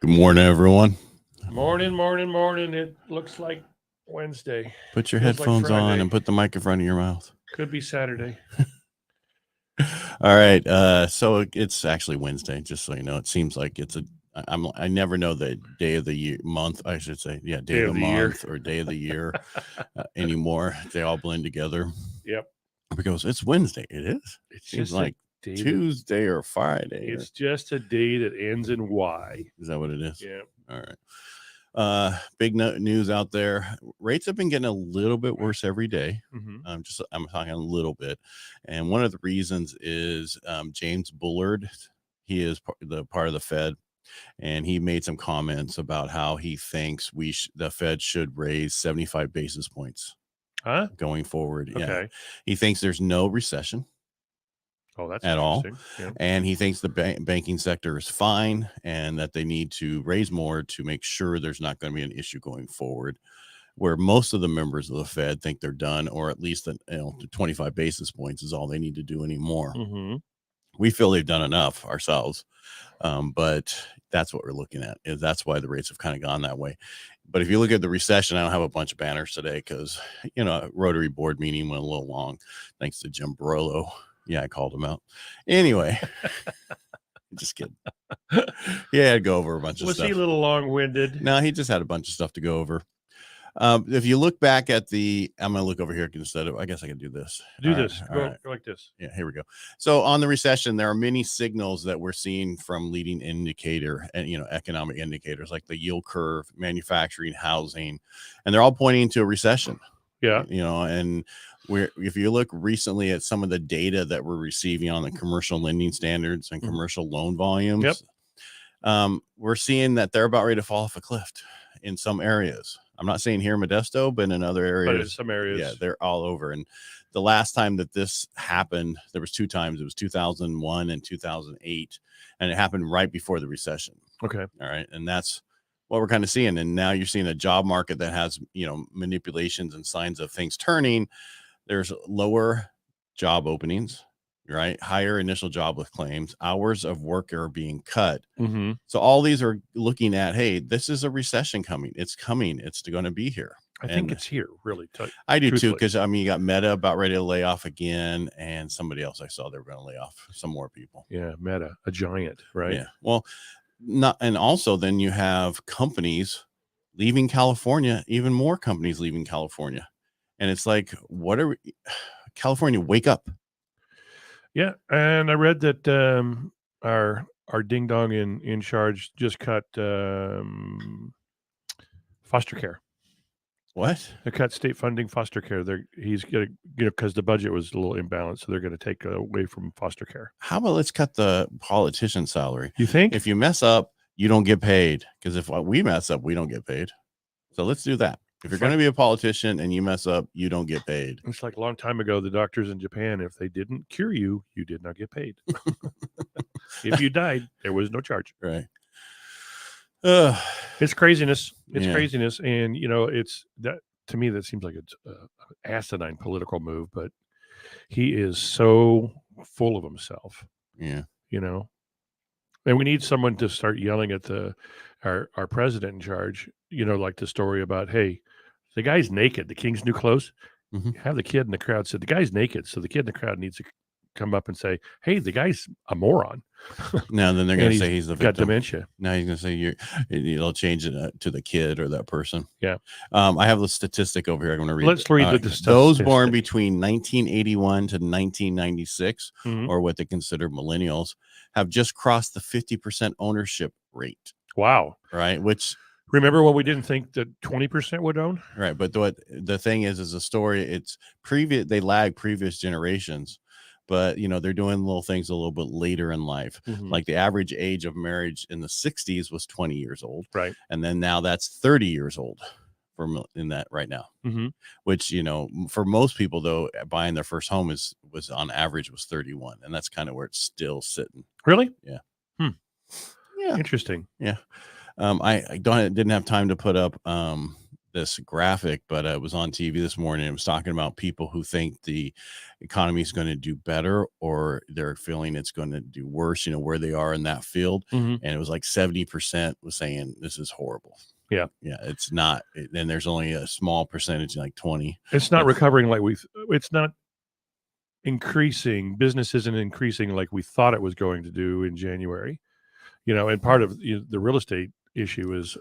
Good morning, everyone. Morning. It looks like Wednesday. Put your Feels like headphones on Friday. and put the mic in front of your mouth. Could be Saturday. All right. So it's actually Wednesday, just so you know. It seems like I never know the day of the year, month, I should say. Yeah, day of the month year. or day of the year anymore. They all blend together Yep. because it's Wednesday. It is. It's Seems just like Tuesday or Friday. It's just a day that ends in Y. Is that what it is? Yeah. All right. Big news out there. Rates have been getting a little bit worse every day. Mm-hmm. I'm talking a little bit, and one of the reasons is James Bullard. He is part of the Fed, and he made some comments about how he thinks the Fed should raise 75 basis points going forward. Okay. Yeah, he thinks there's no recession. Oh, that's at all. Yeah. And he thinks the banking sector is fine and that they need to raise more to make sure there's not going to be an issue going forward, where most of the members of the Fed think they're done, or at least the 25 basis points is all they need to do anymore. Mm-hmm. We feel they've done enough ourselves, but that's what we're looking at. That's why the rates have kind of gone that way. But if you look at the recession, I don't have a bunch of banners today because, Rotary board meeting went a little long, thanks to Jim Barolo. Yeah, I called him out. Anyway, just kidding. He had to go over a bunch of stuff. Was he a little long-winded? No, he just had a bunch of stuff to go over. If you look back at I'm going to look over here instead of, I guess I can do this. Go like this. Yeah, here we go. So on the recession, there are many signals that we're seeing from leading indicator and, economic indicators like the yield curve, manufacturing, housing, and they're all pointing to a recession. Yeah. And if you look recently at some of the data that we're receiving on the commercial lending standards and commercial loan volumes, we're seeing that they're about ready to fall off a cliff in some areas. I'm not saying here in Modesto, but in other areas. But in some areas. Yeah, they're all over. And the last time that this happened, there was 2 times. It was 2001 and 2008. And it happened right before the recession. Okay. All right. And that's what we're kind of seeing. And now you're seeing a job market that has, manipulations and signs of things turning. There's lower job openings, right? Higher initial jobless claims, hours of work are being cut. Mm-hmm. So all these are looking at, hey, this is a recession coming. It's coming. It's going to be here. I think it's here, really. I do too, because you got Meta about ready to lay off again, and somebody else I saw they were going to lay off some more people. Yeah, Meta, a giant, right? Yeah. Well, and also then you have companies leaving California, even more companies leaving California. And it's like, California, wake up. Yeah. And I read that our ding dong in charge just cut foster care. What? They cut state funding foster care. He's going to, because the budget was a little imbalanced, so they're going to take away from foster care. How about let's cut the politician salary? You think? If you mess up, you don't get paid, because if we mess up, we don't get paid. So let's do that. If you're going to be a politician and you mess up, you don't get paid. It's like a long time ago, the doctors in Japan, if they didn't cure you, you did not get paid. If you died, there was no charge. Right. It's craziness. It's craziness. And, it's that, to me, that seems like it's an asinine political move, but he is so full of himself. Yeah. And we need someone to start yelling at our president in charge, like the story about, hey, the guy's naked. The king's new clothes. Mm-hmm. Have the kid in the crowd say, the guy's naked. So the kid in the crowd needs to come up and say, hey, the guy's a moron. Now then they're going to say he's the victim. Got dementia. Now he's going to say they'll change it to the kid or that person. Yeah. I have the statistic over here. I'm going to read. Let's read the statistic. Those born between 1981 to 1996, mm-hmm. or what they consider millennials, have just crossed the 50% ownership rate. Wow. Right. Which, remember when we didn't think that 20% would own? Right. But the thing is a story. It's previous. They lag previous generations, but they're doing little things a little bit later in life. Mm-hmm. Like the average age of marriage in the 60s was 20 years old. Right. And then now that's 30 years old in that right now, mm-hmm. which, for most people though, buying their first home was on average was 31. And that's kind of where it's still sitting. Really? Yeah. Yeah. Interesting. Yeah. I didn't have time to put up this graphic, but it was on TV this morning. It was talking about people who think the economy is going to do better, or they're feeling it's going to do worse, where they are in that field. Mm-hmm. And it was like 70% was saying this is horrible. Yeah. Yeah. It's not. And there's only a small percentage, like 20. It's not recovering it's not increasing. Business isn't increasing like we thought it was going to do in January, and part of the real estate issue is,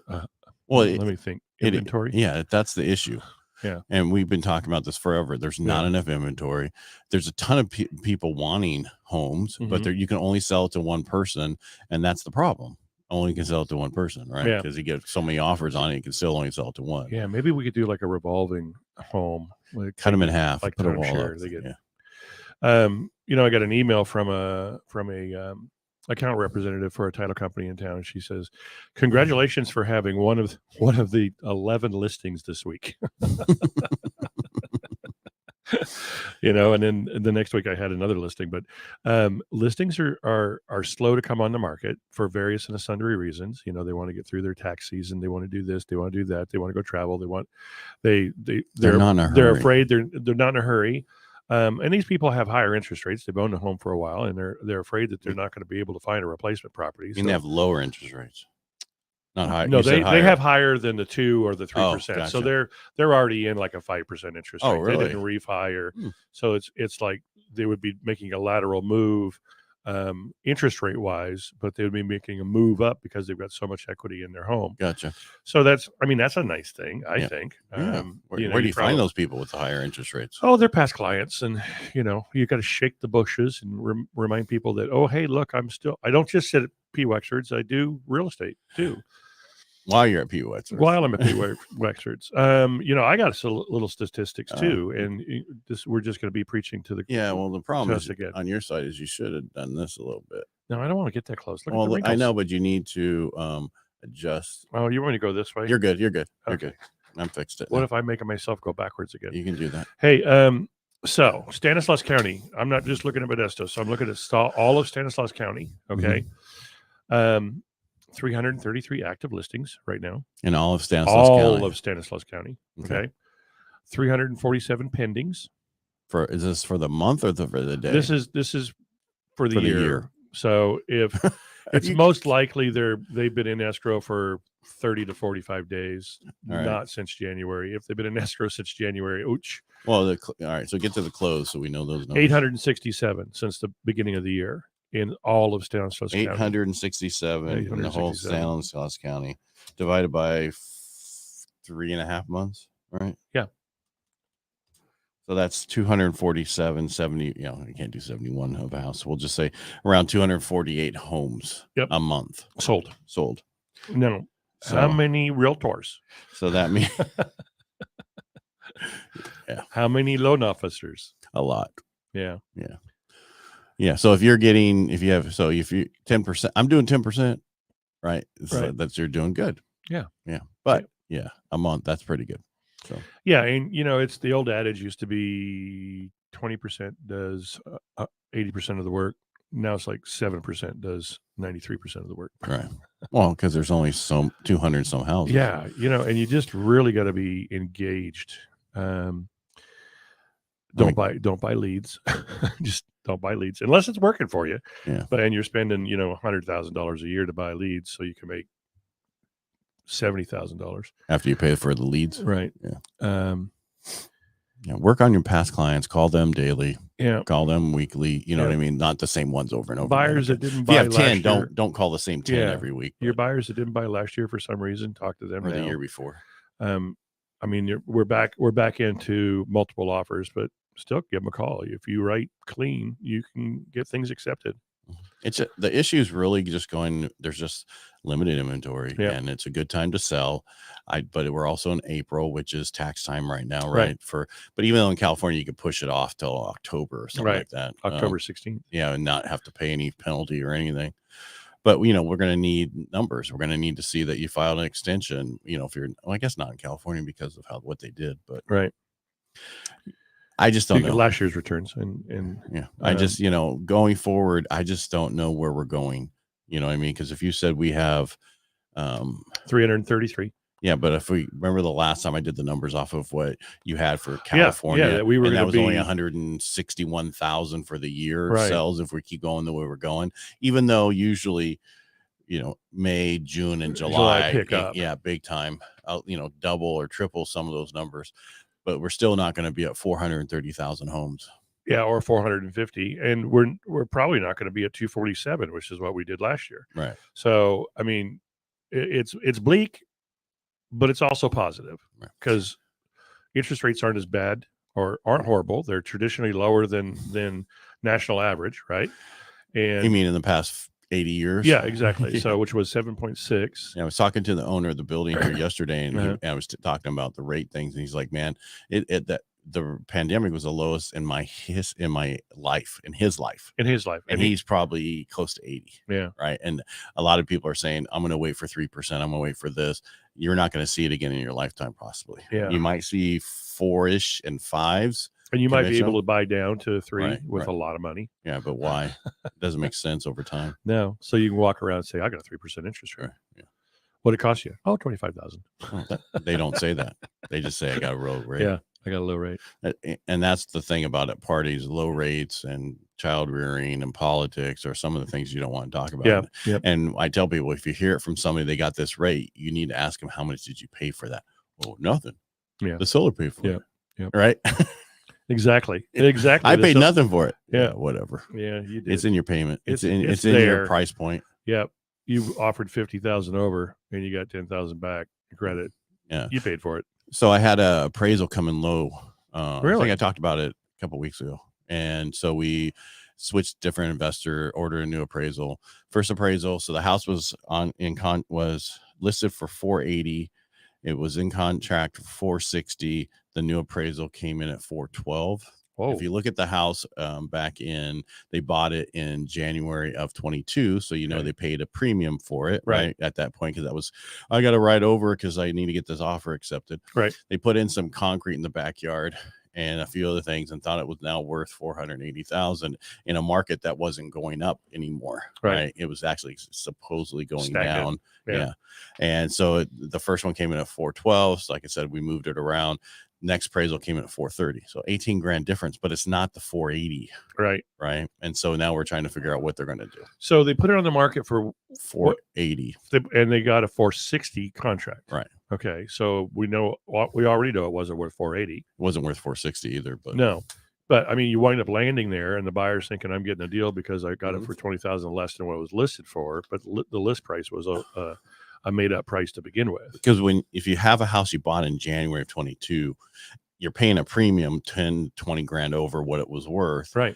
let me think, inventory. That's the issue. Yeah. And we've been talking about this forever. There's not enough inventory. There's a ton of people wanting homes, but you can only sell it to one person. And that's the problem. Only can sell it to one person, right? Yeah. Because you get so many offers on it, you can still only sell it to one. Yeah. Maybe we could do like a revolving home. Cut them in half. Like put a wall share. up. They get, I got an email from a account representative for a title company in town. She says, "Congratulations for having one of the 11 listings this week." And then the next week I had another listing, but listings are slow to come on the market for various and sundry reasons. They want to get through their tax season. They want to do this. They want to do that. They want to go travel. They're not in a hurry. They're afraid. They're not in a hurry. And these people have higher interest rates. They've owned a home for a while, and they're afraid that they're not going to be able to find a replacement property. They have lower interest rates, not high. No, they have higher than the 2 or the 3%. Gotcha. So they're already in like a 5% interest rate. Really? They didn't refi so it's like they would be making a lateral move, interest rate wise, but they would be making a move up because they've got so much equity in their home. Gotcha. So that's a nice thing, I think. Where do you find those people with the higher interest rates? Oh, they're past clients, and you got to shake the bushes and remind people that, oh, hey, look, I don't just sit at P. Wexford's, I do real estate too. While you're at P. Wexford's. While I'm at P. Wexford's. I got some little statistics too, and we're just going to be preaching to the the problem is again. On your side is you should have done this a little bit. No, I don't want to get that close. Look at the wrinkles. I know, but you need to adjust. Oh, you want me to go this way? You're good. Okay. You're good. I'm fixed it. What if I make myself go backwards again? You can do that. Hey, so Stanislaus County. I'm not just looking at Modesto, so I'm looking at all of Stanislaus County. Okay. 333 active listings right now in all of Stanislaus County. All of Stanislaus County. Okay. 347 pendings. Is this for the month or for the day? This is for the year. So if it's most likely they've been in escrow for 30 to 45 days, not since January. If they've been in escrow since January, ouch. Well, all right. So get to the close so we know those numbers. 867 since the beginning of the year. In all of Stanislaus County. 867 in the whole Stanislaus County, divided by 3.5 months, right? Yeah. So that's 247, 70. You can't do 71 of a house. We'll just say around 248 homes a month. Sold. No. So, how many realtors? So that means. How many loan officers? A lot. Yeah. Yeah. So if you 10%, I'm doing 10%, right? So that's you're doing good. Yeah. But a month, that's pretty good. So and it's the old adage used to be 20% does 80% of the work. Now it's like 7% does 93% of the work. Right. Well, because there's only 200 some houses. Yeah. And you just really got to be engaged. Don't buy leads. Just don't buy leads unless it's working for you. Yeah. And you're spending, $100,000 a year to buy leads, so you can make $70,000 after you pay for the leads. Right. Yeah. Work on your past clients. Call them daily. Yeah. Call them weekly. You know what I mean? Not the same ones over and over. Buyers that didn't buy. If you have 10, don't call the same 10 every week. Your buyers that didn't buy last year for some reason, talk to them or the year before. We're back into multiple offers, but still give them a call. If you write clean, you can get things accepted. The issue is really just there's just limited inventory and it's a good time to sell. But we're also in April, which is tax time right now. Right. But even though in California, you could push it off till October or something like that. October 16th. And not have to pay any penalty or anything. But, we're going to need numbers. We're going to need to see that you filed an extension, if you're, I guess not in California because of what they did, but I just don't know last year's returns and I just, going forward, I just don't know where we're going. You know what I mean? Because if you said we have 333. Yeah, but if we remember the last time I did the numbers off of what you had for California, that we were and that gonna was only be 161,000 for the year right. sales if we keep going the way we're going, even though usually, May, June, and July, pick up. yeah, big time, double or triple some of those numbers, but we're still not going to be at 430,000 homes. Yeah, or 450, and we're probably not going to be at 247, which is what we did last year. Right. So, I mean, it's bleak, but it's also positive because interest rates aren't as bad or aren't horrible. They're traditionally lower than national average, right? And you mean in the past 80 years? Yeah, exactly. Yeah. So, which was 7.6. Yeah, I was talking to the owner of the building here yesterday, and I was talking about the rate things, and he's like, "Man, that the pandemic was the lowest in his life, and he's probably close to 80. Yeah, right. And a lot of people are saying, I'm going to wait for 3%. I'm going to wait for this. You're not going to see it again in your lifetime, possibly. Yeah, you might see 4-ish and 5s. And you might be able to buy down to 3 with a lot of money. Yeah, but why? It doesn't make sense over time. No. So you can walk around and say, I got a 3% interest rate. Yeah. What it cost you? Oh, $25,000. They don't say that. They just say I got a low rate. Yeah, I got a low rate. And that's the thing about it. Parties, low rates and child rearing and politics are some of the things you don't want to talk about. Yeah. Yep. And I tell people, if you hear it from somebody, they got this rate, you need to ask them, how much did you pay for that? Oh, nothing. Yeah. The seller paid for it. Yep. Right. Exactly. I paid nothing for it. Yeah. Whatever. Yeah. You did. It's in your payment. It's in your price point. Yep. You offered 50,000 over and you got 10,000 back credit. Yeah. You paid for it. So I had a appraisal coming low. Really? I think I talked about it a couple of weeks ago. And so we switched different investor, ordered a new appraisal. First appraisal. So the house was was listed for 480. It was in contract for 460. The new appraisal came in at 412. Whoa. If you look at the house they bought it in January of 22. So, they paid a premium for it, right? At that point, because I got to ride over because I need to get this offer accepted. Right. They put in some concrete in the backyard and a few other things and thought it was now worth 480,000 in a market that wasn't going up anymore. Right. It was actually supposedly going down. Yeah. And so the first one came in at 412. So like I said, we moved it around. Next appraisal came in at 430. So 18 grand difference, but it's not the 480. Right. Right. And so now we're trying to figure out what they're going to do. So they put it on the market for 480 and they got a 460 contract. Right. Okay. So we already know it wasn't worth 480. It wasn't worth 460 either, but no. But I mean, you wind up landing there and the buyer's thinking I'm getting a deal because I got it for 20,000 less than what it was listed for. But the list price was a made up price to begin with. Because if you have a house you bought in January of 22, you're paying a premium 10, 20 grand over what it was worth. Right.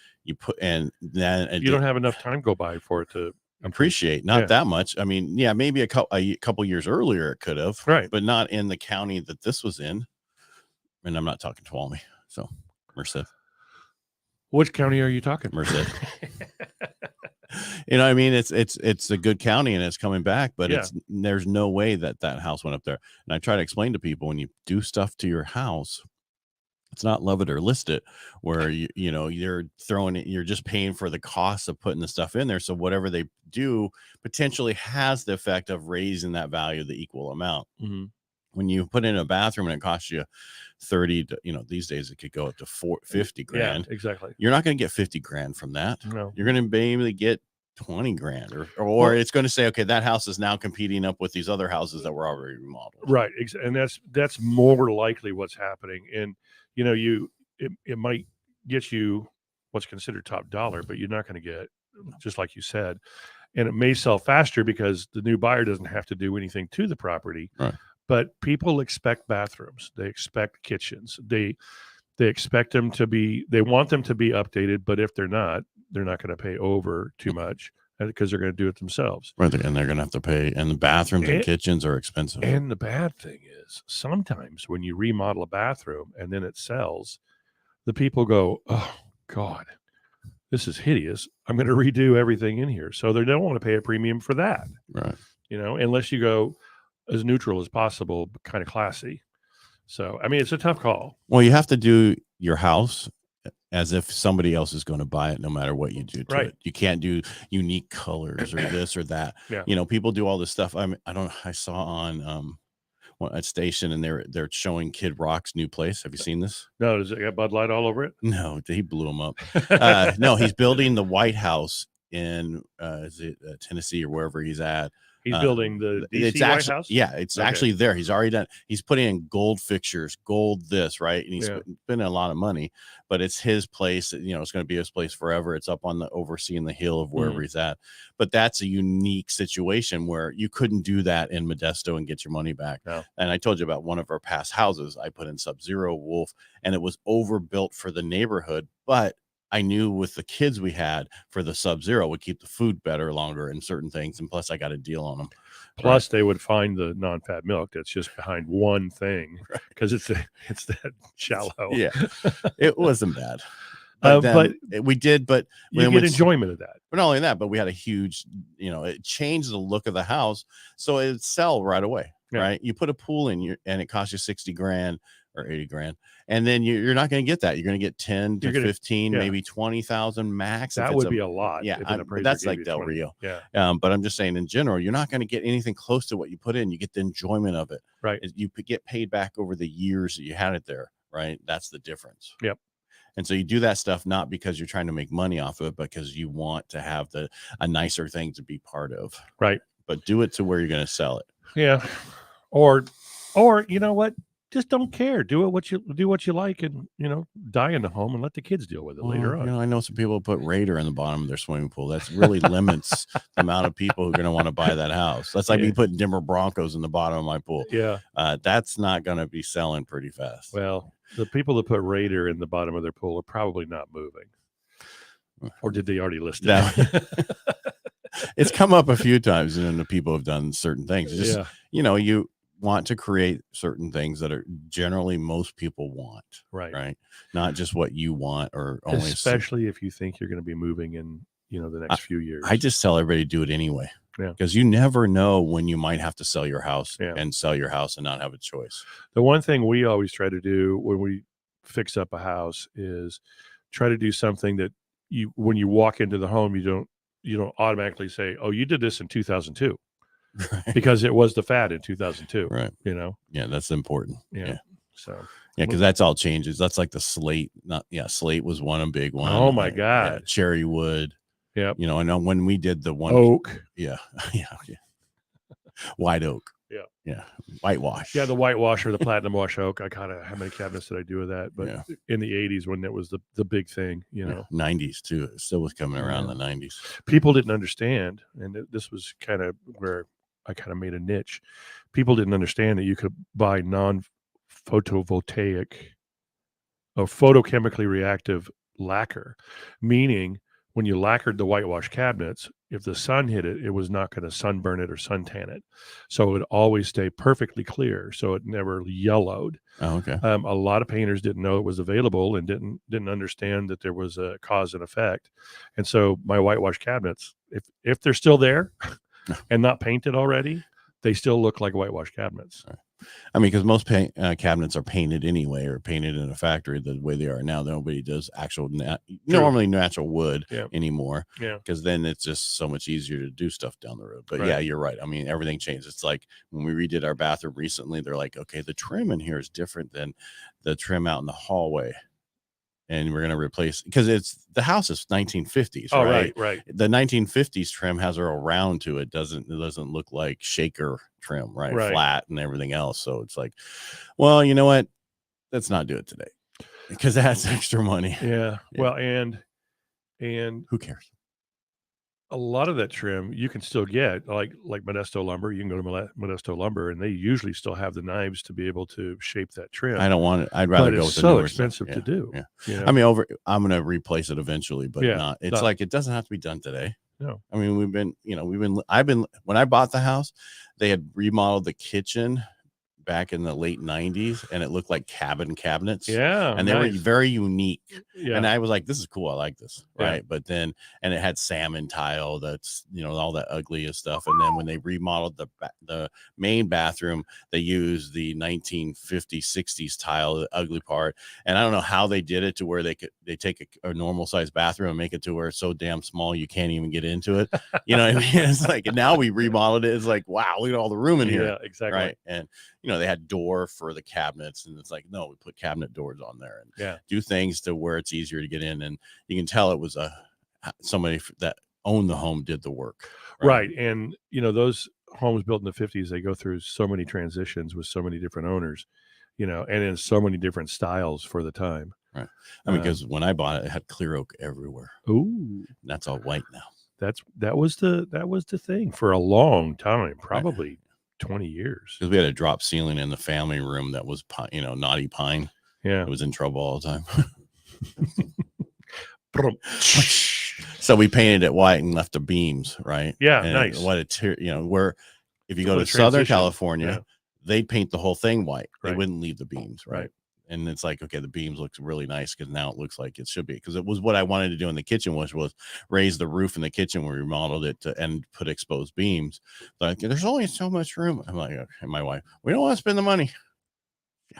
And then you don't have enough time go by for it to appreciate. Not that much. I mean, yeah, maybe a couple years earlier it could have, right, but not in the county that this was in. And I'm not talking Tuolumne, so Merced. Which county are you talking? Merced. I mean, it's a good county and it's coming back, but there's no way that house went up there. And I try to explain to people, when you do stuff to your house, it's not love it or list it, where you're throwing it, you're just paying for the cost of putting the stuff in there. So whatever they do potentially has the effect of raising that value the equal amount. Mm-hmm. When you put in a bathroom and it costs you 30 to, these days it could go up to 50 grand. Yeah, exactly. You're not going to get 50 grand from that. No. You're going to maybe get 20 grand or it's going to say, okay, that house is now competing up with these other houses that were already remodeled. Right. And that's more likely what's happening. And, it might get you what's considered top dollar, but you're not going to get, just like you said, and it may sell faster because the new buyer doesn't have to do anything to the property. Right. But people expect bathrooms. They expect kitchens. They expect them to be, they want them to be updated, but if they're not going to pay over too much because they're going to do it themselves. Right. And they're going to have to pay. And the bathrooms and kitchens are expensive. And the bad thing is sometimes when you remodel a bathroom and then it sells, the people go, oh God, this is hideous. I'm going to redo everything in here. So they don't want to pay a premium for that. Right. Unless you go as neutral as possible, but kind of classy. So, I mean, it's a tough call. Well, you have to do your house as if somebody else is going to buy it, no matter what you do to it. You can't do unique colors or this or that. Yeah. People do all this stuff. I saw on, a station, and they're showing Kid Rock's new place. Have you seen this? No, does it got Bud Light all over it? No, he blew him up. No, he's building the White House in is it Tennessee or wherever he's at. He's building the DC it's White actually, House? Yeah, it's actually there. He's already done. He's putting in gold fixtures, gold this, right? And he's spending a lot of money, but it's his place. You know, it's going to be his place forever. It's up on the overseeing the hill of wherever he's at. But that's a unique situation where you couldn't do that in Modesto and get your money back. No. And I told you about one of our past houses. I put in Sub-Zero, Wolf, and it was overbuilt for the neighborhood, but I knew with the kids we had for the Sub-Zero would keep the food better longer and certain things. And plus I got a deal on them. Plus they would find the non-fat milk that's just behind one thing because it's that shallow. Yeah, it wasn't bad. But we did, but you get enjoyment of that. But not only that, but we had a huge, it changed the look of the house. So it'd sell right away, right? You put a pool in and it costs you 60 grand or 80 grand. And then you're not going to get that. You're going to get 10 to 15, maybe 20,000 max. That would be a lot. Yeah. But that's like Del 20. Rio. Yeah. But I'm just saying in general, you're not going to get anything close to what you put in. You get the enjoyment of it. Right. You get paid back over the years that you had it there. Right. That's the difference. Yep. And so you do that stuff not because you're trying to make money off of it, because you want to have a nicer thing to be part of. Right. But do it to where you're going to sell it. Yeah. Or you know what? Just don't care. Do what you like, and die in the home and let the kids deal with it later on. I know some people put Raider in the bottom of their swimming pool. That's really limits the amount of people who are going to want to buy that house. That's like me putting Denver Broncos in the bottom of my pool. Yeah. That's not going to be selling pretty fast. Well, the people that put Raider in the bottom of their pool are probably not moving. Or did they already list it? It's come up a few times, and the people have done certain things. Just, you want to create certain things that are generally most people want, right? Not just what you want, or only, especially if you think you're going to be moving in, the next few years. I just tell everybody to do it anyway. Yeah. Because you never know when you might have to sell your house and sell your house and not have a choice. The one thing we always try to do when we fix up a house is try to do something that when you walk into the home, you don't automatically say, "Oh, you did this in 2002." Right. Because it was the fad in 2002. Right. Yeah, that's important. Yeah. So because that's all changes. That's like the slate. Slate was a big one. Oh my God. Yeah, cherry wood. Yeah. I know when we did the one oak. Yeah. White oak. Yeah. Whitewash. Yeah, the whitewash or the platinum wash oak. I kind of, how many cabinets did I do with that? But in the 80s, when it was the big thing, 90s too. It still was coming around in the 90s. People didn't understand, and this was kind of where I kind of made a niche. People didn't understand that you could buy non-photovoltaic or photochemically reactive lacquer, meaning when you lacquered the whitewash cabinets, if the sun hit it, it was not going to sunburn it or suntan it. So it would always stay perfectly clear. So it never yellowed. Oh, okay. A lot of painters didn't know it was available and didn't understand that there was a cause and effect. And so my whitewash cabinets, if they're still there and not painted already, they still look like whitewash cabinets. Right. I mean, because most cabinets are painted anyway, or painted in a factory the way they are now. Nobody does actual normally natural wood anymore. Yeah, because then it's just so much easier to do stuff down the road. But yeah, you're right. I mean, everything changed. It's like when we redid our bathroom recently, they're like, okay, the trim in here is different than the trim out in the hallway. And we're going to replace, because the house is 1950s. Oh, right. The 1950s trim has a round to it. It doesn't look like shaker trim, right? Flat and everything else. So it's like, well, you know what? Let's not do it today, because that's extra money. Yeah. Well, and who cares? A lot of that trim you can still get, like Modesto Lumber. You can go to Modesto Lumber, and they usually still have the knives to be able to shape that trim. I don't want it. I'd rather go with the newer expensive stuff. to do. Yeah. I mean, I'm going to replace it eventually, but not. It's like it doesn't have to be done today. No. I mean, when I bought the house, they had remodeled the kitchen back in the late 90s, and it looked like cabinets. Yeah. And they were very unique. Yeah. And I was like, this is cool. I like this. Right. But then, and it had salmon tile, that's, all that ugliest stuff. And then when they remodeled the main bathroom, they used the 1950s, 60s tile, the ugly part. And I don't know how they did it to where they take a normal sized bathroom and make it to where it's so damn small you can't even get into it. You know what I mean? It's like, and now we remodeled it. It's like, wow, look at all the room in here. Yeah, exactly. Right. And they had door for the cabinets, and it's like, no, we put cabinet doors on there and do things to where it's easier to get in. And you can tell it was somebody that owned the home did the work. Right. And, those homes built in the 50s, they go through so many transitions with so many different owners, and in so many different styles for the time. Right. I mean, because when I bought it, it had clear oak everywhere. Ooh. That's all white now. That was the thing for a long time, probably 20 years. Because we had a drop ceiling in the family room that was naughty pine. Yeah. It was in trouble all the time. So we painted it white and left the beams, right? Yeah, and nice. What where if you go to Southern California, they'd paint the whole thing white. They wouldn't leave the beams, right? And it's like, okay, the beams looks really nice because now it looks like it should be. Because it was what I wanted to do in the kitchen, was raise the roof in the kitchen. We remodeled it and put exposed beams. Like, there's only so much room. I'm like, okay, my wife, we don't want to spend the money.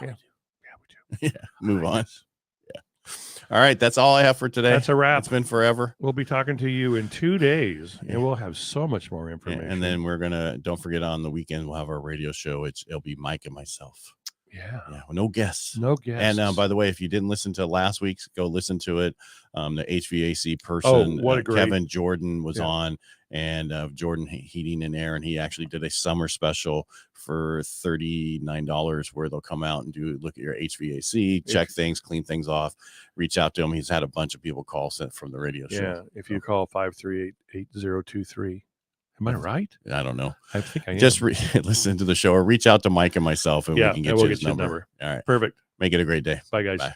Yeah, we do. Yeah, move on. Yeah. All right, that's all I have for today. That's a wrap. It's been forever. We'll be talking to you in 2 days, and we'll have so much more information. And then don't forget, on the weekend we'll have our radio show. It'll be Mike and myself. Yeah. No guests. And by the way, if you didn't listen to last week's, go listen to it. The HVAC person, Kevin Jordan, was on, and Jordan Heating and Air, and he actually did a summer special for $39 where they'll come out and look at your HVAC, check things, clean things off. Reach out to him. He's had a bunch of people call from the radio show. Yeah, if you call 538-8023. Am I right? I don't know. I think I am. Just listen to the show or reach out to Mike and myself, and we can get you his number. All right. Perfect. Make it a great day. Bye, guys. Bye.